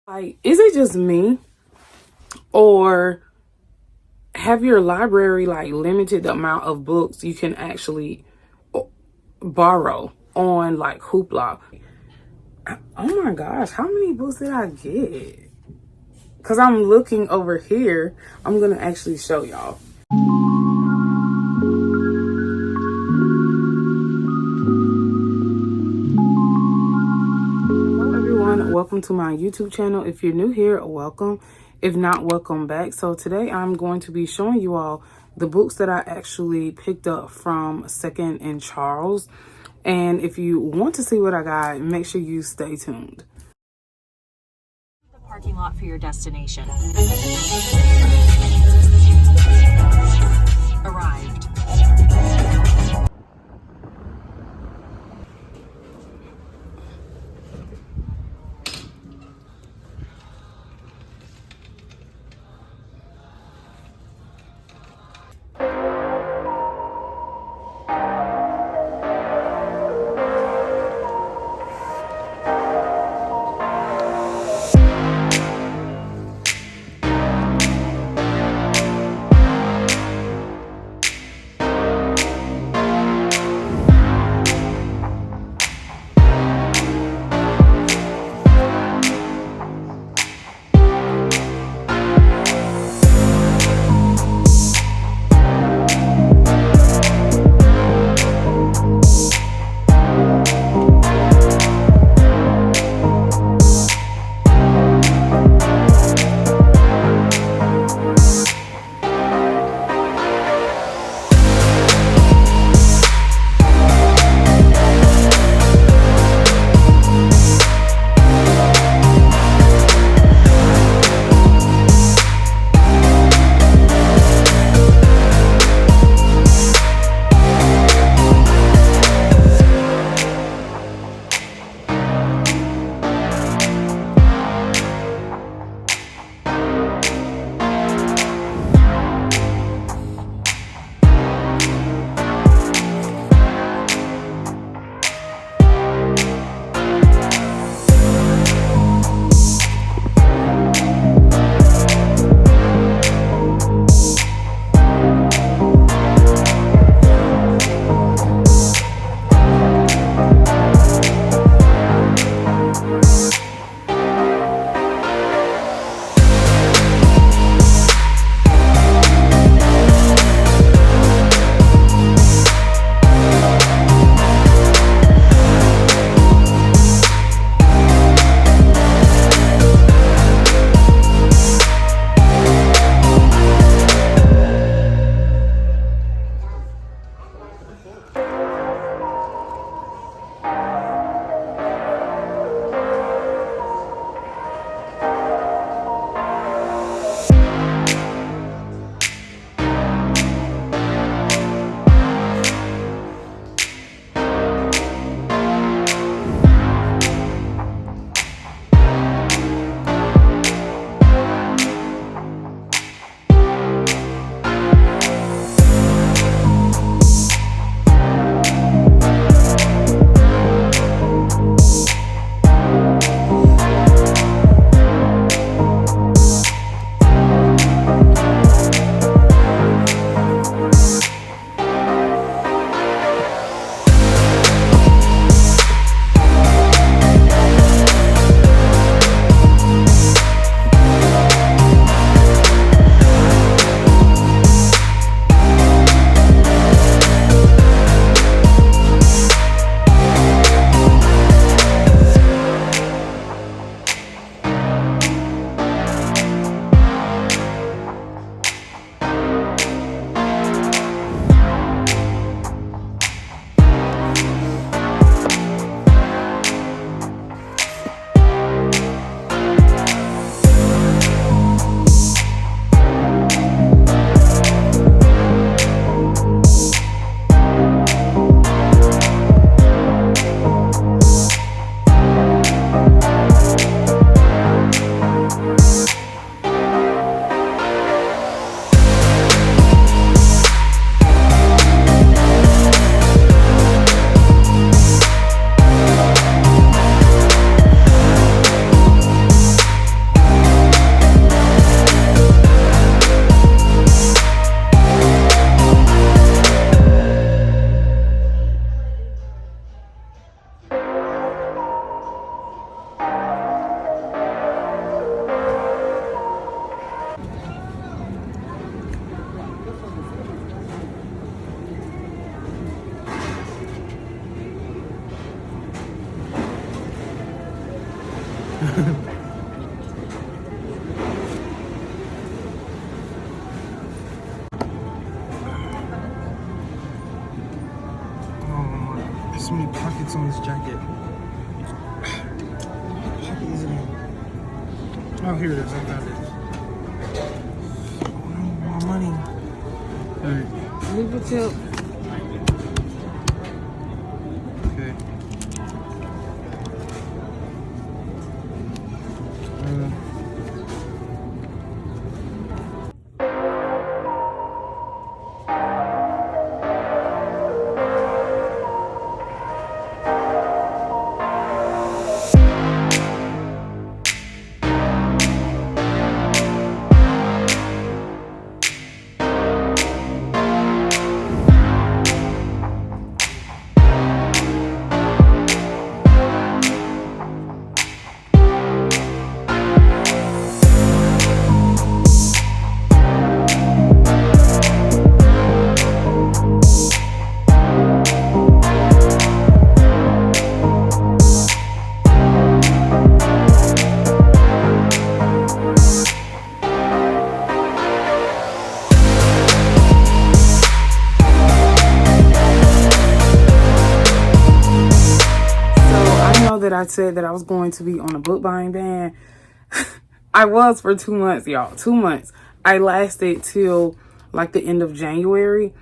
Like, is it just me, or have your library like limited the amount of books you can actually borrow on like Hoopla? Oh my gosh, how many books did I get? Because I'm looking over here. I'm gonna actually show y'all. Hello everyone, welcome to my YouTube channel. If you're new here, welcome. If not, welcome back. So today I'm going to be showing you all the books that I actually picked up from Second and Charles. And if you want to see what I got, make sure you stay tuned. The parking lot for your destination. Arrived. There's so many pockets on this jacket. Pocket is in. Oh, here it is. I found it. Oh no, my money. Alright. Leave a tip. Okay. That I said that I was going to be on a book buying ban. I was for 2 months, y'all. 2 months. I lasted till like the end of January.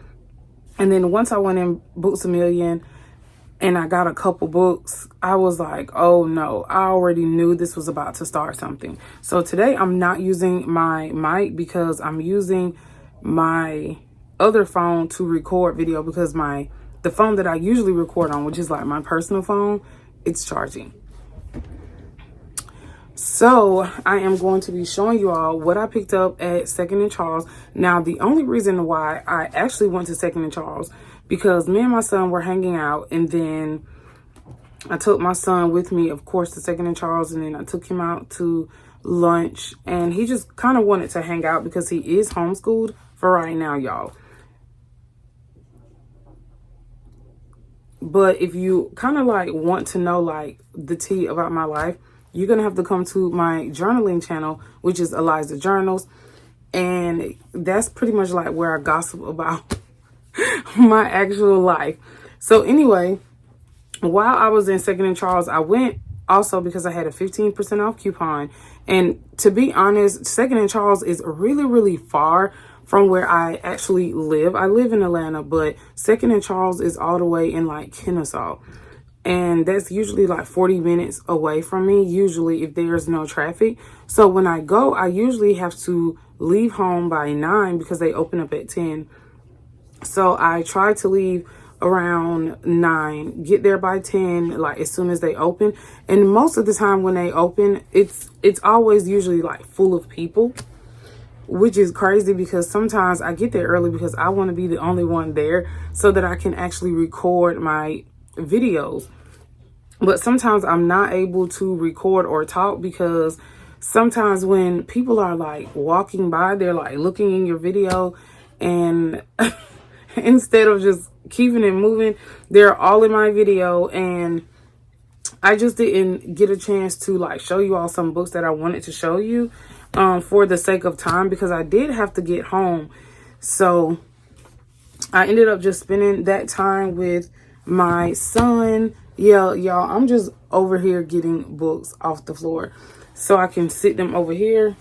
And then once I went in Books A Million and I got a couple books, I was like, oh no, I already knew this was about to start something. So today I'm not using my mic because I'm using my other phone to record video because the phone that I usually record on, which is like my personal phone, it's charging. So I am going to be showing you all what I picked up at 2nd and Charles. Now, the only reason why I actually went to 2nd and Charles, because me and my son were hanging out, and then I took my son with me, of course, to 2nd and Charles, and then I took him out to lunch, and he just kind of wanted to hang out because he is homeschooled for right now, y'all. But if you kind of like want to know like the tea about my life, you're going to have to come to my journaling channel, which is Eliza Journals. And that's pretty much like where I gossip about my actual life. So anyway, while I was in 2nd and Charles, I went also because I had a 15% off coupon. And to be honest, 2nd and Charles is really, really far from where I actually live. I live in Atlanta, but 2nd and Charles is all the way in like Kennesaw. And that's usually like 40 minutes away from me, usually if there's no traffic. So when I go, I usually have to leave home by 9 because they open up at 10. So I try to leave around 9, get there by 10, like as soon as they open. And most of the time when they open, it's always usually like full of people, which is crazy because sometimes I get there early because I want to be the only one there so that I can actually record my videos. But sometimes I'm not able to record or talk because sometimes when people are like walking by, they're like looking in your video, and instead of just keeping it moving, they're all in my video, and I just didn't get a chance to like show you all some books that I wanted to show you for the sake of time, because I did have to get home. So I ended up just spending that time with my son. Yeah, y'all, I'm just over here getting books off the floor so I can sit them over here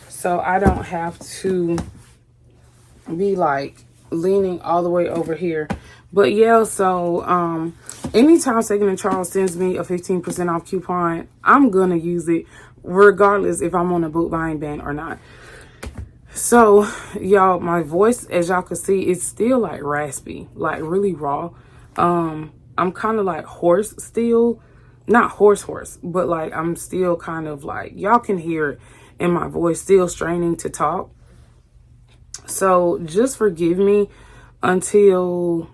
so I don't have to be like leaning all the way over here. But yeah, so anytime 2nd and Charles sends me a 15% off coupon, I'm gonna use it regardless if I'm on a book buying ban or not. So y'all, my voice, as y'all can see, it's still like raspy, like really raw. I'm kind of like hoarse still, not hoarse, but like I'm still kind of like, y'all can hear it in my voice, still straining to talk. So just forgive me until,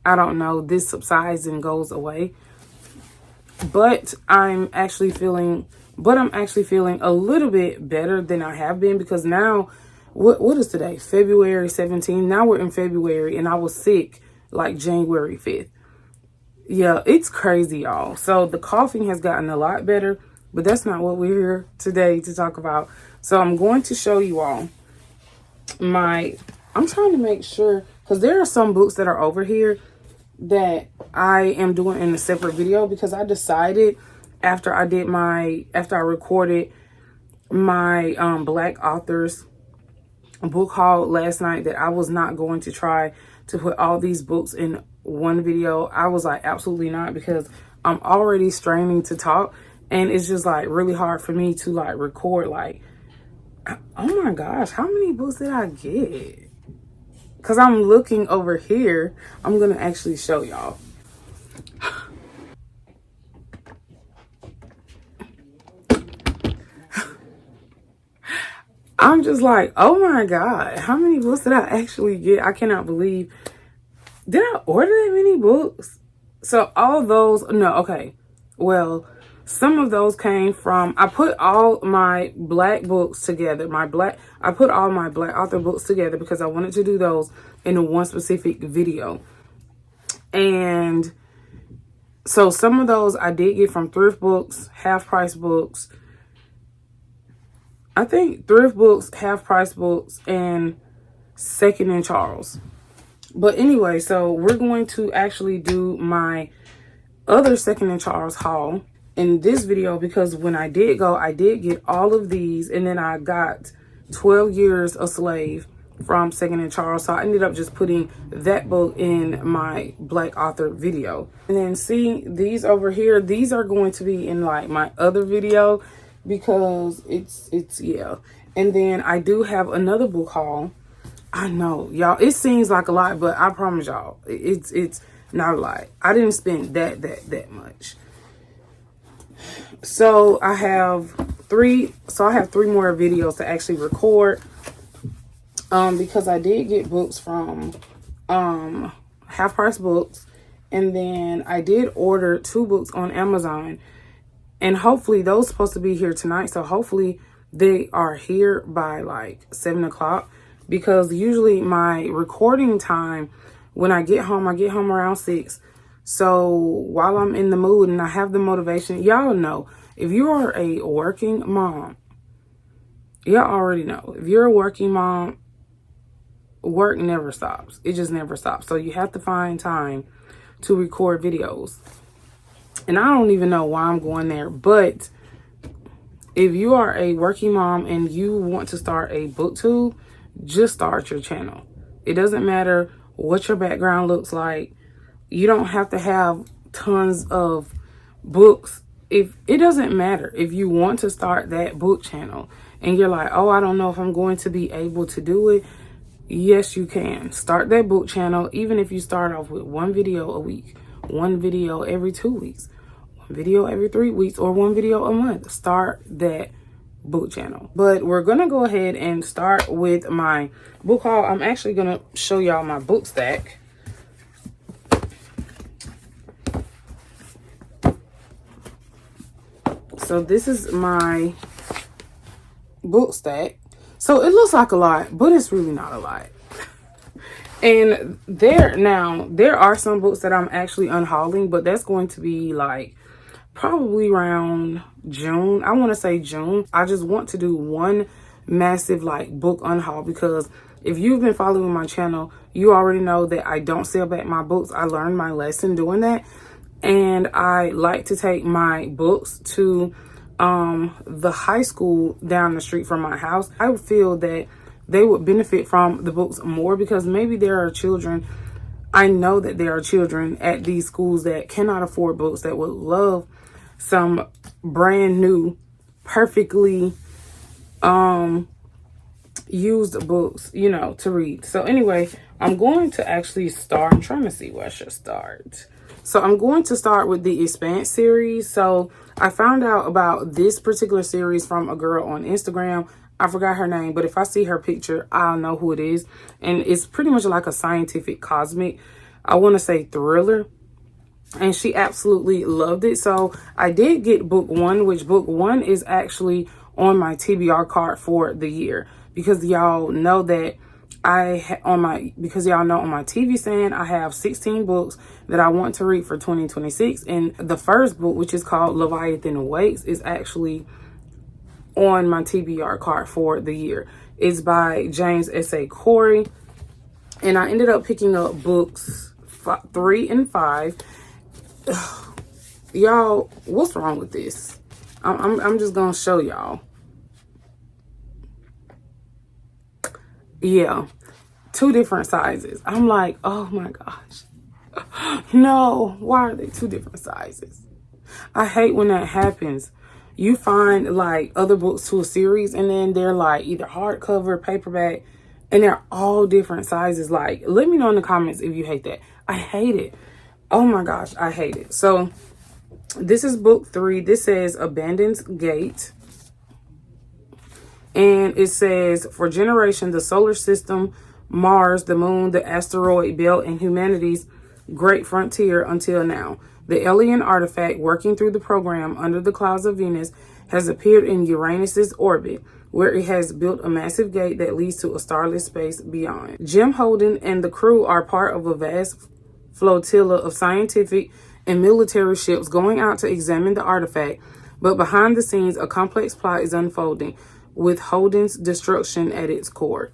I don't know, this subsides and goes away. But I'm actually feeling a little bit better than I have been, because now, what is today? February 17th. Now we're in February, and I was sick like January 5th. Yeah, it's crazy, y'all. So the coughing has gotten a lot better. But that's not what we're here today to talk about. So I'm going to show you all I'm trying to make sure, because there are some books that are over here that I am doing in a separate video, because I decided after I recorded my Black authors book haul last night that I was not going to try to put all these books in one video. I was like, absolutely not, because I'm already straining to talk, and it's just like really hard for me to like record. Like, oh my gosh, how many books did I get? Because I'm looking over here. I'm gonna actually show y'all. I'm just like, oh my God, how many books did I actually get? I cannot believe. Did I order that many books? So all those, no, okay. Well, some of those came from, I put all my Black books together. I put all my Black author books together because I wanted to do those in one specific video. And so some of those I did get from thrift books, half price books. I think thrift books, half price books, and Second and Charles. But anyway, so we're going to actually do my other Second and Charles haul in this video, because when I did go, I did get all of these, and then I got 12 Years a Slave from Second and Charles. So I ended up just putting that book in my Black author video. And then see these over here, these are going to be in like my other video, because it's yeah. And then I do have another book haul. I know, y'all, it seems like a lot, but I promise y'all, it's not a lot. I didn't spend that much. So I have three more videos to actually record, because I did get books from half price books, and then I did order 2 books on Amazon, and hopefully those are supposed to be here tonight. So hopefully they are here by like 7 o'clock, because usually my recording time when I get home around 6. So while I'm in the mood and I have the motivation, y'all know, if you are a working mom, y'all already know, if you're a working mom, work never stops. It just never stops. So you have to find time to record videos. And I don't even know why I'm going there, but if you are a working mom and you want to start a booktube, just start your channel. It doesn't matter what your background looks like. You don't have to have tons of books. If it doesn't matter, if you want to start that book channel and you're like, oh, I don't know if I'm going to be able to do it. Yes, you can start that book channel. Even if you start off with 1 video a week, 1 video every 2 weeks, 1 video every 3 weeks, or 1 video a month, start that book channel. But we're gonna go ahead and start with my book haul. I'm actually gonna show y'all my book stack. So this is my book stack. So it looks like a lot, but it's really not a lot. And there are some books that I'm actually unhauling, but that's going to be like probably around June. I want to say June. I just want to do one massive like book unhaul, because if you've been following my channel, you already know that I don't sell back my books. I learned my lesson doing that. And I like to take my books to the high school down the street from my house. I feel that they would benefit from the books more, because maybe there are children, I know that there are children at these schools that cannot afford books, that would love some brand new, perfectly used books, you know, to read. So anyway, I'm going to actually start. I'm trying to see where I should start. So I'm going to start with the Expanse series. So I found out about this particular series from a girl on Instagram. I forgot her name, but if I see her picture, I'll know who it is. And it's pretty much like a scientific cosmic, I want to say thriller. And she absolutely loved it. So I did get book 1, which book 1 is actually on my TBR card for the year, because y'all know that because y'all know on my TV stand, I have 16 books that I want to read for 2026. And the first book, which is called Leviathan Awakes, is actually on my TBR card for the year. It's by James S.A. Corey. And I ended up picking up books 3 and 5. Y'all, what's wrong with this? I'm just gonna show y'all. Yeah, 2 different sizes. I'm like, oh my gosh. No, why are they 2 different sizes? I hate when that happens. You find like other books to a series and then they're like either hardcover, paperback, and they're all different sizes. Like, let me know in the comments if you hate that. I hate it. Oh my gosh, I hate it. So this is book 3. This says Abandoned Gate. And it says, for generations, the solar system, Mars, the moon, the asteroid belt, and humanity's great frontier until now. The alien artifact working through the program under the clouds of Venus has appeared in Uranus's orbit, where it has built a massive gate that leads to a starless space beyond. Jim Holden and the crew are part of a vast flotilla of scientific and military ships going out to examine the artifact, but behind the scenes, a complex plot is unfolding, with Holden's destruction at its core.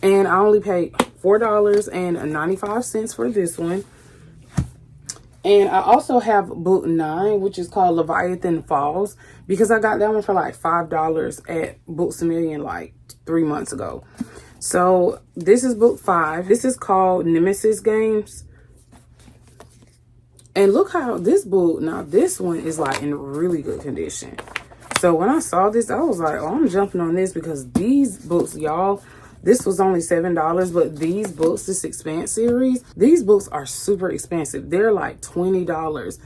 And I only paid $4.95 for this one. And I also have book 9, which is called Leviathan Falls, because I got that one for like $5 at Books A Million like 3 months ago. So this is book 5. This is called Nemesis Games. And look how this book, now this one is like in really good condition. So when I saw this, I was like, oh, I'm jumping on this, because these books, y'all, this was only $7, but these books, this Expanse series, these books are super expensive. They're like $20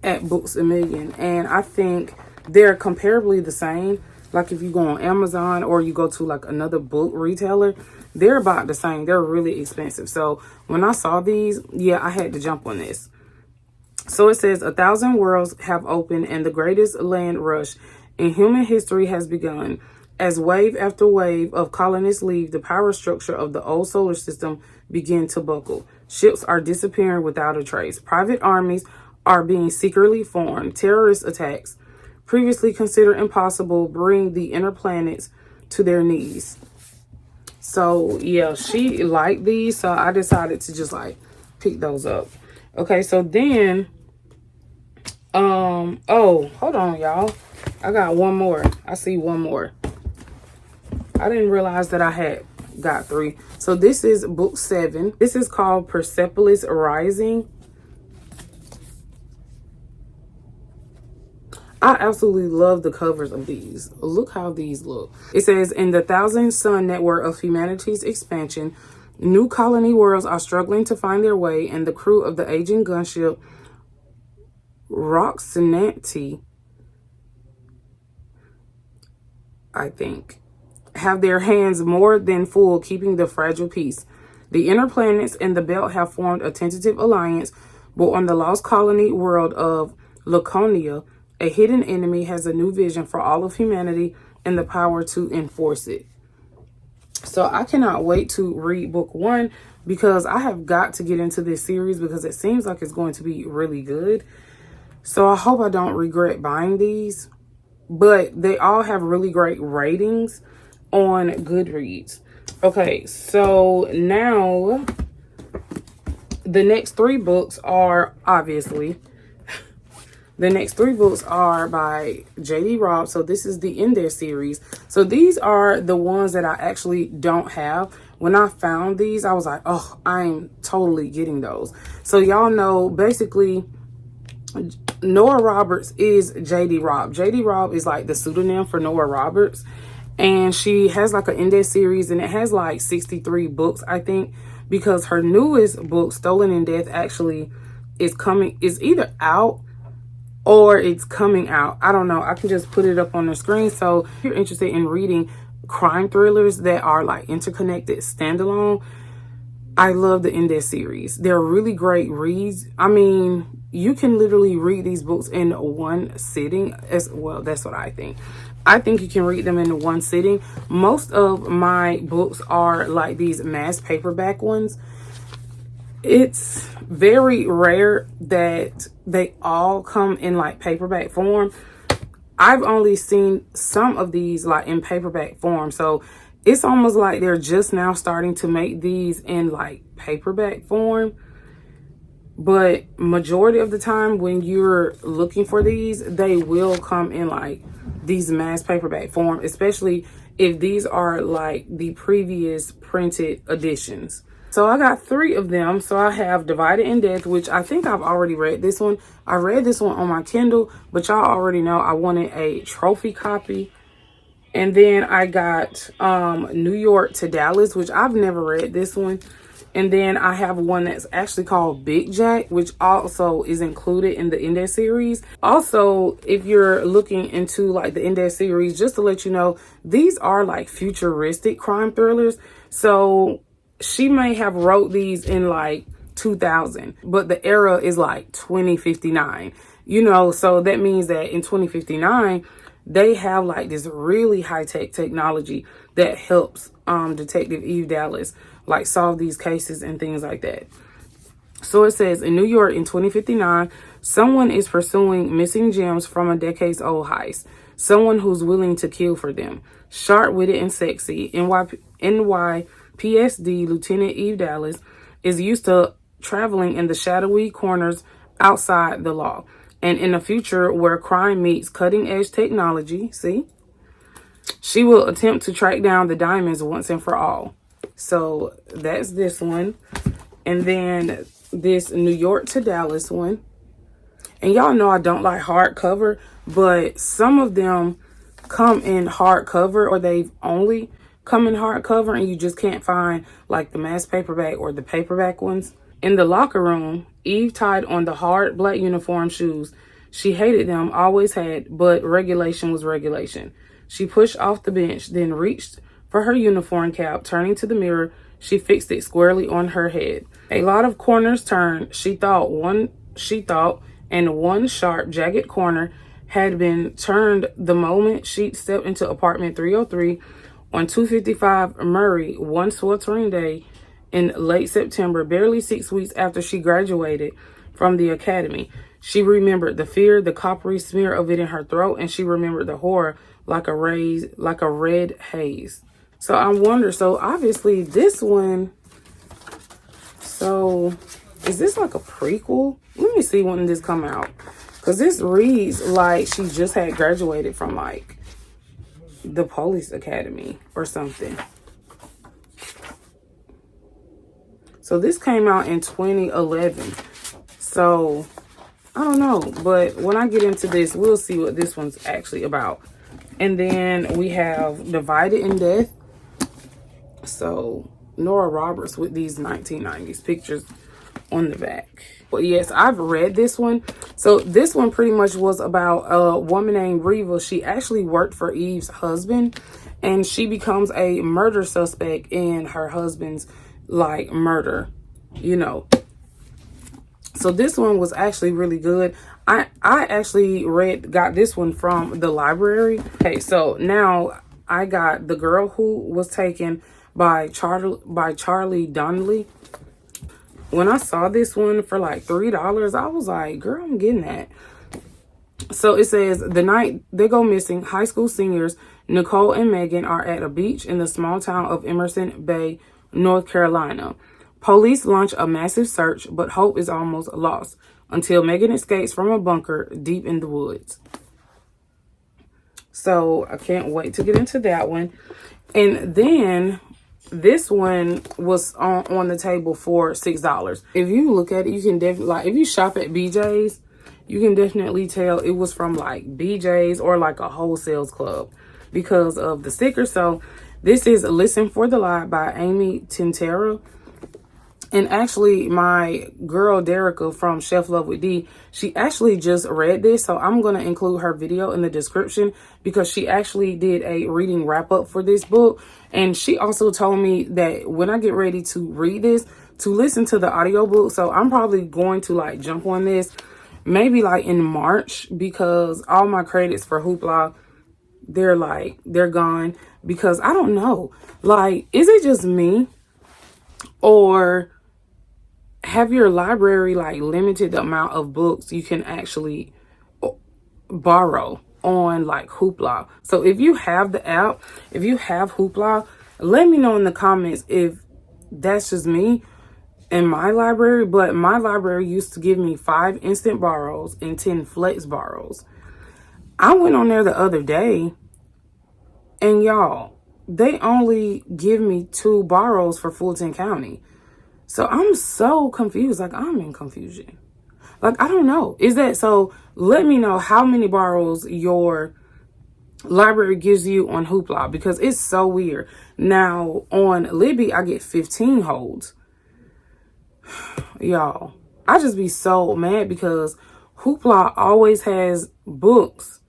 at Books A Million. And I think they're comparably the same. Like if you go on Amazon or you go to like another book retailer, they're about the same. They're really expensive. So when I saw these, yeah, I had to jump on this. So it says, 1,000 worlds have opened and the greatest land rush in human history has begun. As wave after wave of colonists leave, the power structure of the old solar system begin to buckle. Ships are disappearing without a trace. Private armies are being secretly formed. Terrorist attacks, previously considered impossible, bring the inner planets to their knees. So yeah, she liked these, so I decided to just like pick those up. Okay, so then oh, hold on, y'all. I got one more. I see one more. I didn't realize that I had got 3. So this is book 7. This is called Persepolis Rising. I absolutely love the covers of these. Look how these look. It says, in the 1,000 Sun network of humanity's expansion, new colony worlds are struggling to find their way, and the crew of the aging gunship Roxananti, I think, have their hands more than full keeping the fragile peace. The inner planets and the belt have formed a tentative alliance, but on the lost colony world of Laconia, a hidden enemy has a new vision for all of humanity and the power to enforce it. So I cannot wait to read book 1, because I have got to get into this series because it seems like it's going to be really good. So I hope I don't regret buying these, but they all have really great ratings on Goodreads. Okay, so now the next 3 books are obviously, the next 3 books are by J.D. Robb. So this is the In There series. So these are the ones that I actually don't have. When I found these, I was like, oh, I'm totally getting those. So y'all know, basically, Nora Roberts is J.D. Robb. J.D. Robb is like the pseudonym for Nora Roberts. And she has like an index series, and it has like 63 books, I think, because her newest book, Stolen in Death, actually is either out or it's coming out. I don't know. I can just put it up on the screen. So if you're interested in reading crime thrillers that are like interconnected, standalone, I love the In Death series. They're really great reads. I mean, you can literally read these books in one sitting as well. That's what I think. I think you can read them in one sitting. Most of my books are like these mass paperback ones. It's very rare that they all come in like paperback form. I've only seen some of these like in paperback form. So it's almost like they're just now starting to make these in like paperback form. But majority of the time when you're looking for these, they will come in like these mass paperback form, especially if these are like the previous printed editions. So I got 3 of them. So I have Divided in Death, which I think I've already read this one. I read this one on my Kindle, but y'all already know I wanted a trophy copy. And then I got New York to Dallas, which I've never read this one. And then I have one that's actually called Big Jack, which also is included in the In Death series. Also, if you're looking into like the In Death series, just to let you know, these are like futuristic crime thrillers. So she may have wrote these in like 2000, but the era is like 2059, you know, so that means that in 2059, they have like this really high-tech technology that helps Detective Eve Dallas like solve these cases and things like that. So it says, in New York in 2059, someone is pursuing missing gems from a decades-old heist. Someone who's willing to kill for them. Sharp-witted and sexy, NYPD Lieutenant Eve Dallas is used to traveling in the shadowy corners outside the law. And in a future where crime meets cutting-edge technology, see, she will attempt to track down the diamonds once and for all. So that's this one. And then this New York to Dallas one. And y'all know I don't like hardcover, but some of them come in hardcover, or they've only come in hardcover, and you just can't find like the mass paperback or the paperback ones. In the locker room, Eve tied on the hard black uniform shoes. She hated them, always had, but regulation was regulation. She pushed off the bench, then reached for her uniform cap. Turning to the mirror, she fixed it squarely on her head. A lot of corners turned, she thought, and one sharp, jagged corner had been turned the moment she stepped into apartment 303 on 255 Murray one sweltering day in late September, barely 6 weeks after she graduated from the academy. She remembered the fear, the coppery smear of it in her throat, and she remembered the horror like a red haze. So I wonder, so obviously this one, so is this like a prequel? Let me see when this come out. Because this reads like she just had graduated from like the police academy or something. So this came out in 2011. So I don't know, but when I get into this, we'll see what this one's actually about. And then we have Divided in Death. So Nora Roberts with these 1990s pictures on the back. But yes, I've read this one. So this one pretty much was about a woman named Reva. She actually worked for Eve's husband, and she becomes a murder suspect in her husband's like murder, you know. So this one was actually really good. I actually got this one from the library. Okay, so now I got The Girl Who Was Taken by Charlie Donnelly. When I saw this one for like $3, I was like, girl, I'm getting that. So it says, the night they go missing, high school seniors Nicole and Megan are at a beach in the small town of Emerson Bay, North Carolina. Police launch a massive search, but hope is almost lost until Megan escapes from a bunker deep in the woods. So I can't wait to get into that one. And then this one was on the table for $6. If you look at it, you can definitely, like, if you shop at BJ's, you can definitely tell it was from like BJ's or like a wholesale club because of the sticker. So this is Listen for the Lie by Amy Tintera. And actually, my girl Derica from Chef Love with D, she actually just read this. So I'm going to include her video in the description because she actually did a reading wrap up for this book. And she also told me that when I get ready to read this, to listen to the audiobook. So I'm probably going to like jump on this maybe like in March, because all my credits for Hoopla, they're gone. Because I don't know, like, is it just me, or have your library like limited the amount of books you can actually borrow on like Hoopla? So if you have the app, if you have Hoopla, let me know in the comments if that's just me in my library. But my library used to give me 5 instant borrows and 10 flex borrows. I went on there the other day, and y'all, they only give me 2 borrows for Fulton County. So I'm so confused. Like, I'm in confusion. Like, I don't know. Is that so? Let me know how many borrows your library gives you on Hoopla, because it's so weird. Now on Libby, I get 15 holds. Y'all, I just be so mad because Hoopla always has books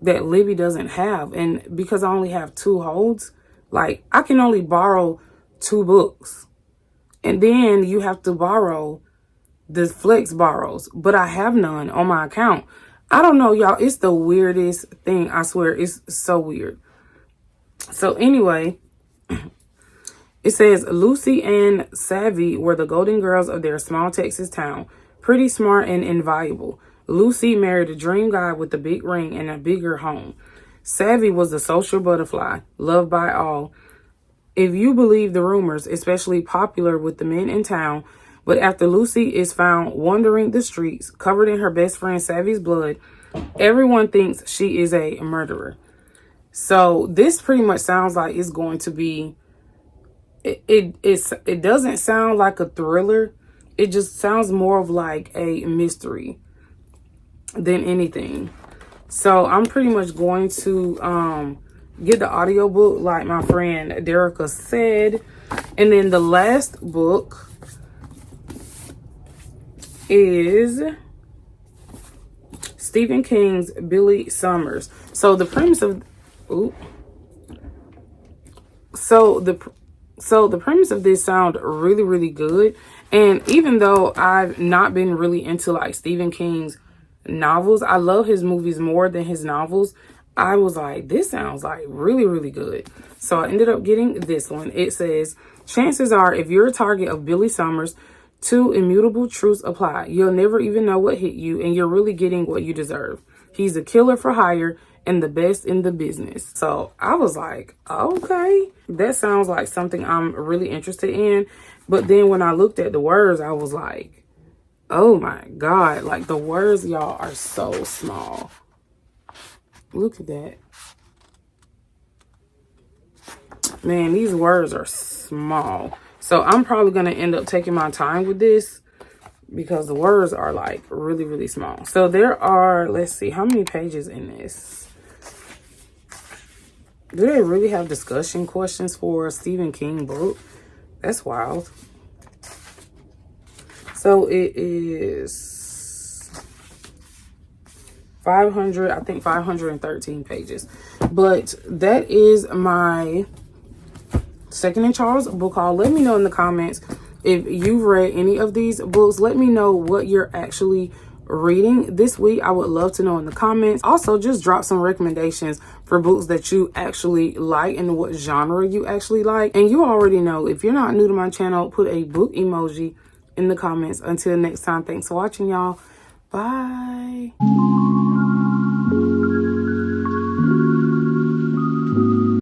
that Libby doesn't have. And because I only have 2 holds, like, I can only borrow 2 books. And then you have to borrow the flex borrows, but I have none on my account. I don't know, y'all. It's the weirdest thing. I swear, it's so weird. So anyway, it says Lucy and Savvy were the golden girls of their small Texas town. Pretty smart and invaluable. Lucy married a dream guy with a big ring and a bigger home. Savvy was the social butterfly, loved by all, if you believe the rumors, especially popular with the men in town. But after Lucy is found wandering the streets, covered in her best friend Savvy's blood, everyone thinks she is a murderer. So this pretty much sounds like it's going to be, it doesn't sound like a thriller. It just sounds more of like a mystery than anything. So I'm pretty much going to get the audiobook like my friend Derica said. And then the last book is Stephen King's Billy Summers. So the premise of the premise of this sound really, really good. And even though I've not been really into like Stephen King's novels, I love his movies more than his novels. I was like, this sounds like really, really good. So I ended up getting this one. It says, chances are, if you're a target of Billy Summers, 2 immutable truths apply. You'll never even know what hit you, and you're really getting what you deserve. He's a killer for hire and the best in the business. So I was like, okay, that sounds like something I'm really interested in. But then when I looked at the words, I was like, oh my God, like the words, y'all, are so small. Look at that. Man, these words are small. So I'm probably going to end up taking my time with this because the words are like really, really small. So there are, let's see, how many pages in this? Do they really have discussion questions for a Stephen King book? That's wild. So it is 500, I think 513 pages. But that is my Second in Charles book haul. Let me know in the comments if you've read any of these books. Let me know what you're actually reading this week. I would love to know in the comments. Also, just drop some recommendations for books that you actually like and what genre you actually like. And you already know, if you're not new to my channel, put a book emoji in the comments. Until next time, thanks for watching, y'all. Bye.